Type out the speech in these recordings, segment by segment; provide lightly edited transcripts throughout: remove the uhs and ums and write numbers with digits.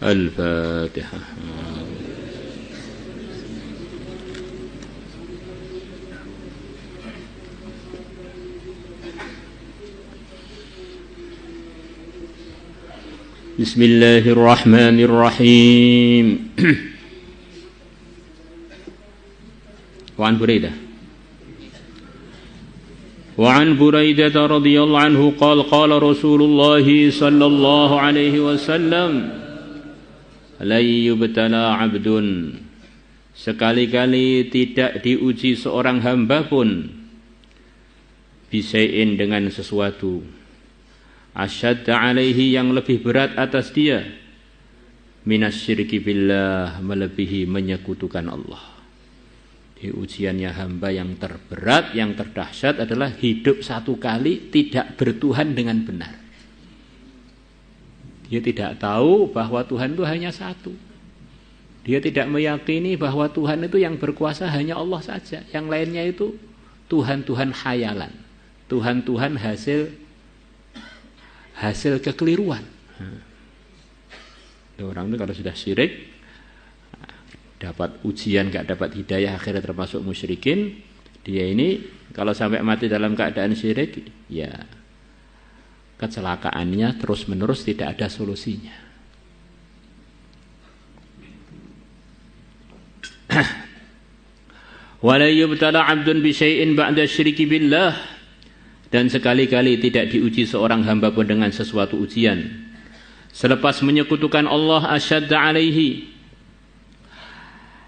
Al-Fatihah. Bismillahirrahmanirrahim. وعن بريدة رضي الله عنه قال قال رسول الله صلى الله عليه وسلم لا يبتلى عبد, sekali-kali tidak diuji seorang hamba pun bisain dengan sesuatu, asyadda alaihi yang lebih berat atas dia, minasyirki billah melebihi menyekutukan Allah. Di ujiannya hamba yang terberat, yang terdahsyat adalah hidup satu kali tidak bertuhan dengan benar. Dia tidak tahu bahwa Tuhan itu hanya satu. Dia tidak meyakini bahwa Tuhan itu yang berkuasa hanya Allah saja. Yang lainnya itu Tuhan-Tuhan khayalan, Tuhan-Tuhan hasil kekeliruan. Orang itu kalau sudah syirik, dapat ujian, gak dapat hidayah, akhirnya termasuk musyrikin. Dia ini kalau sampai mati dalam keadaan syirik, ya kecelakaannya terus menerus, tidak ada solusinya. Wala yubtala 'abdun bi syai'in ba'da syirki billah, dan sekali-kali tidak diuji seorang hamba pun dengan sesuatu ujian selepas menyekutukan Allah, asyadda alaihi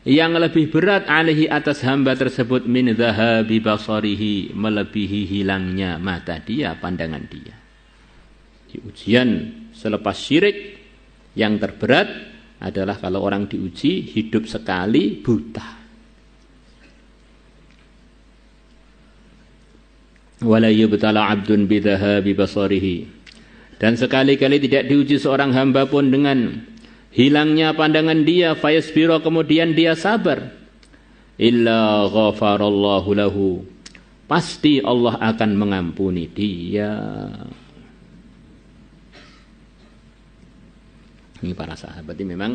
yang lebih berat alaihi atas hamba tersebut, min dhahabi basarihi melebihi hilangnya mata dia, pandangan dia. Di ujian selepas syirik yang terberat adalah kalau orang diuji hidup sekali buta. Wala yubtala 'abdun bi dhahabi basarihi, dan sekali-kali tidak diuji seorang hamba pun dengan hilangnya pandangan dia, fayasbiro kemudian dia sabar, illa ghafarallahu lahu, pasti Allah akan mengampuni dia. Ini para sahabat ini memang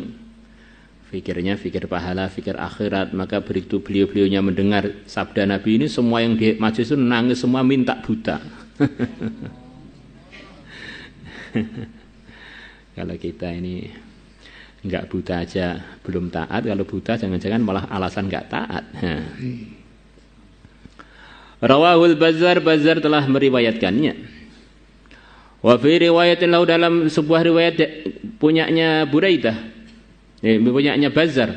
fikirnya fikir pahala, fikir akhirat. Maka begitu beliau-beliaunya mendengar sabda Nabi ini, semua yang di majelis itu nangis semua, minta buta. Kalau kita ini enggak buta aja belum taat, kalau buta jangan-jangan malah alasan enggak taat. Rawahul Bazzar, Bazzar telah meriwayatkannya. Wa fi riwayatin lahu, dalam sebuah riwayat punyanya Buraidah, punyanya Bazzar,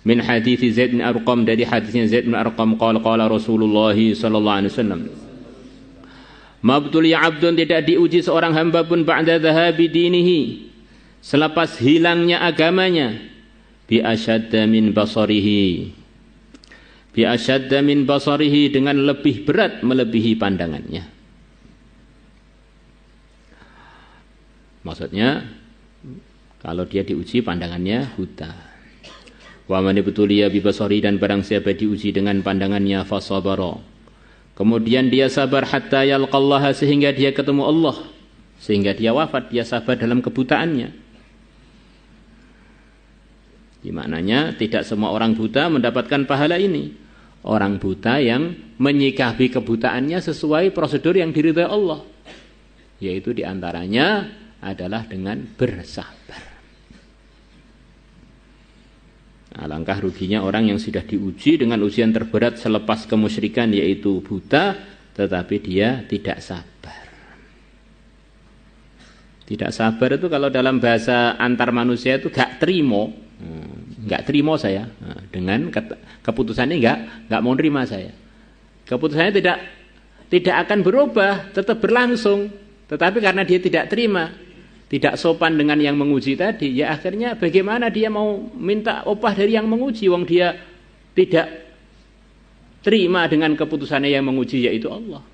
min hadits Zaid bin Arqam, dari hadisnya Zaid bin Arqam, qala Rasulullah sallallahu alaihi wasallam, mabtul ya 'abdun, tidak diuji seorang hamba pun ba'da dhahabi dinihi, selepas hilangnya agamanya, bi asyadda min basarihi, bi asyadda min basarihi dengan lebih berat melebihi pandangannya. Maksudnya kalau dia diuji pandangannya buta. Wa man ibtuliya bi basari, dan barang siapa diuji dengan pandangannya, fasabara, kemudian dia sabar, hatta yalqallaha, sehingga dia ketemu Allah, sehingga dia wafat, dia sabar dalam kebutaannya. Di maknanya tidak semua orang buta mendapatkan pahala ini. Orang buta yang menyikapi kebutaannya sesuai prosedur yang diridhai Allah, yaitu diantaranya adalah dengan bersabar. Alangkah ruginya orang yang sudah diuji dengan ujian terberat selepas kemusyrikan, yaitu buta, tetapi dia tidak sabar. Tidak sabar itu kalau dalam bahasa antar manusia itu gak terima. Enggak terima saya dengan keputusannya, enggak mau terima saya. Keputusannya tidak akan berubah, tetap berlangsung. Tetapi karena dia tidak terima, tidak sopan dengan yang menguji tadi, ya akhirnya bagaimana dia mau minta upah dari yang menguji, wong dia tidak terima dengan keputusannya yang menguji, yaitu Allah.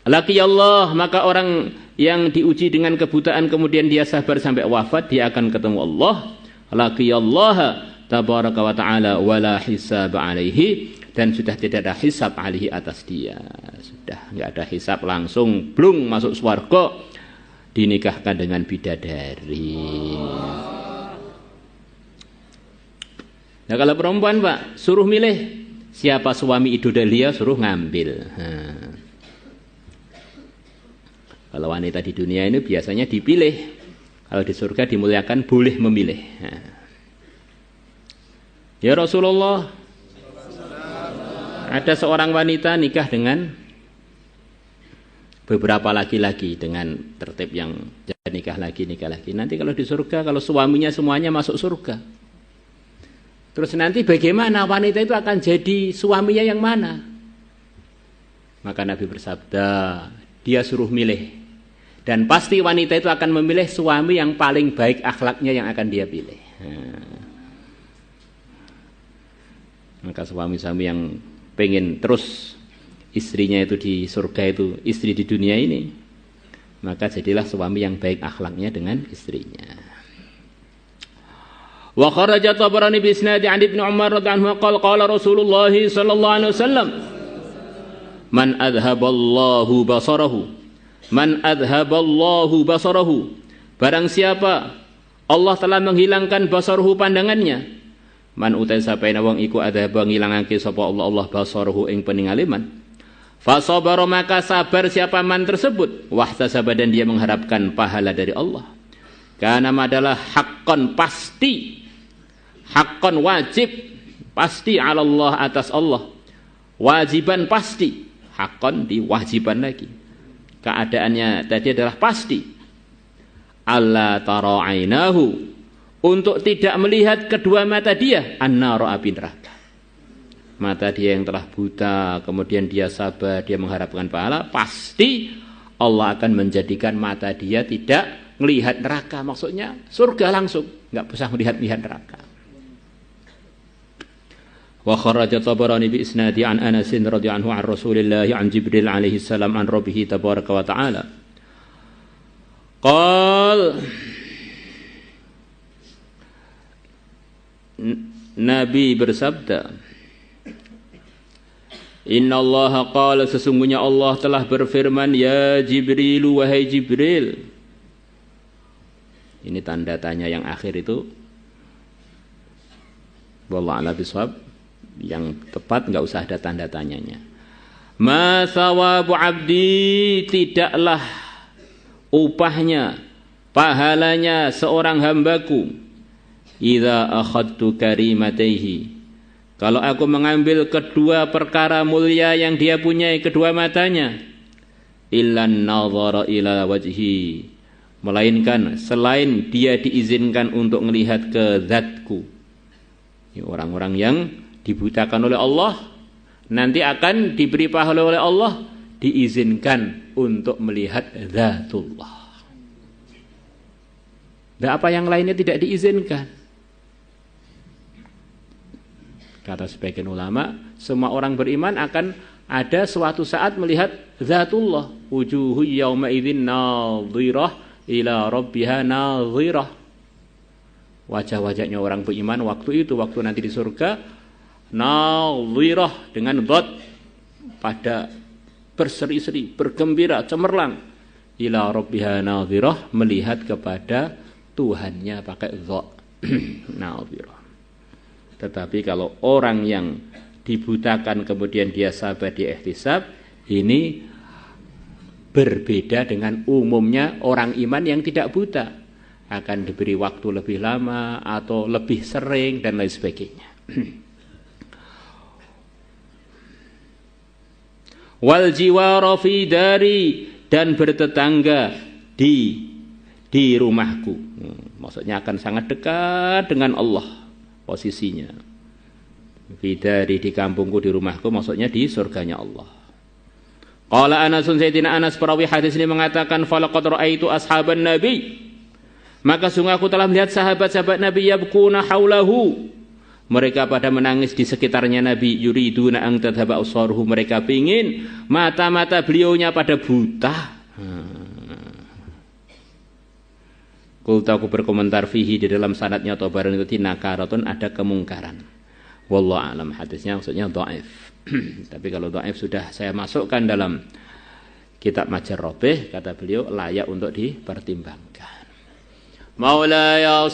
Laki Allah, maka orang yang diuji dengan kebutaan kemudian dia sabar sampai wafat, dia akan ketemu Allah. Laki Allah tabaraka wa ta'ala wala hisab alaihi, dan sudah tidak ada hisab alihi atas dia. Sudah enggak ada hisab, langsung blung masuk surga, dinikahkan dengan bidadari. Nah kalau perempuan Pak, suruh milih siapa suami idola dia, suruh ngambil. Kalau wanita di dunia ini biasanya dipilih. Kalau di surga dimuliakan boleh memilih. Ya Rasulullah, ada seorang wanita nikah dengan beberapa laki-laki dengan tertib yang nikah lagi. Nanti kalau di surga, kalau suaminya semuanya masuk surga, terus nanti bagaimana wanita itu akan jadi suaminya yang mana? Maka Nabi bersabda, dia suruh milih. Dan pasti wanita itu akan memilih suami yang paling baik akhlaknya yang akan dia pilih. Maka suami-suami yang pengen terus istrinya itu di surga itu istri di dunia ini, maka jadilah suami yang baik akhlaknya dengan istrinya. Wa kharaja Tabarani bi isnadi 'an Ibnu Umar radhiyallahu anhu qala Rasulullah sallallahu alaihi wasallam man adhaballahu basarahu barang siapa Allah telah menghilangkan basarahu pandangannya, man utai sapaina wong iku adhaba ngilangake sapa Allah basarahu ing peningaliman, fasabara maka sabar siapa man tersebut, wahtasaba dan dia mengharapkan pahala dari Allah, karena adalah haqqan pasti, haqqan wajib pasti ala Allah atas Allah, wajiban pasti, haqqan diwajiban lagi. Keadaannya tadi adalah pasti, alla tara ainahu, untuk tidak melihat kedua mata dia an-nar, api neraka. Mata dia yang telah buta, kemudian dia sabar, dia mengharapkan pahala, pasti Allah akan menjadikan mata dia tidak melihat neraka. Maksudnya surga langsung, enggak usah melihat neraka. Wa kharaja Tabarani bi isnadi an Anas radhiyallahu anhu an Rasulillah an Jibril alaihi salam an Rabbih tabaraka wa taala. Qal Nabi bersabda, Inna Allah qala, sesungguhnya Allah telah berfirman, ya Jibril, wahai Jibril. Ini tanda tanya yang akhir itu, wallahu a'lam bishawab, yang tepat enggak usah ada tanda tanyanya. Ma sawabu abdi, tidaklah upahnya, pahalanya seorang hambaku, idza akhadtu karimataihi, kalau aku mengambil kedua perkara mulia yang dia punyai, kedua matanya, illan nazara ila wajhi, melainkan selain dia diizinkan untuk melihat ke zatku. Orang-orang yang dibutakan oleh Allah nanti akan diberi pahala oleh Allah, diizinkan untuk melihat zatullah. Dan apa yang lainnya tidak diizinkan. Kata sebagian ulama, semua orang beriman akan ada suatu saat melihat zatullah. Wujuhu yawma idzin nadhirah ila rabbiha nadhirah. Wajah-wajahnya orang beriman waktu itu, waktu nanti di surga, nadhirah dengan dhat, pada berseri-seri, bergembira, cemerlang, ila rabbiha nadhirah, melihat kepada Tuhannya pakai dha. Nadhirah. Tetapi kalau orang yang dibutakan kemudian dia sabar, dia ihtisab, ini berbeda dengan umumnya orang iman yang tidak buta, akan diberi waktu lebih lama atau lebih sering dan lain sebagainya. Wal jiwara fi dari, dan bertetangga di rumahku. Maksudnya akan sangat dekat dengan Allah posisinya. Bidari, di kampungku, di rumahku, maksudnya di surganya Allah. Qala Anasun, Sayyidina Anas perawi hadis ini mengatakan, falaqad ra'aitu ashaban nabi, maka sungguh aku telah melihat sahabat-sahabat Nabi yabkuna haulahu, mereka pada menangis di sekitarnya Nabi, yuriduna ang tadhaba absaruhu, mereka pingin mata-mata beliaunya pada buta. Kultu, aku berkomentar fihi, di dalam sanadnya Tabarani itu nakaratun, ada kemungkaran. Wallahu alam, hadisnya maksudnya dhaif. Tapi kalau dhaif sudah saya masukkan dalam kitab Majarrobih, kata beliau layak untuk dipertimbangkan. Maulaya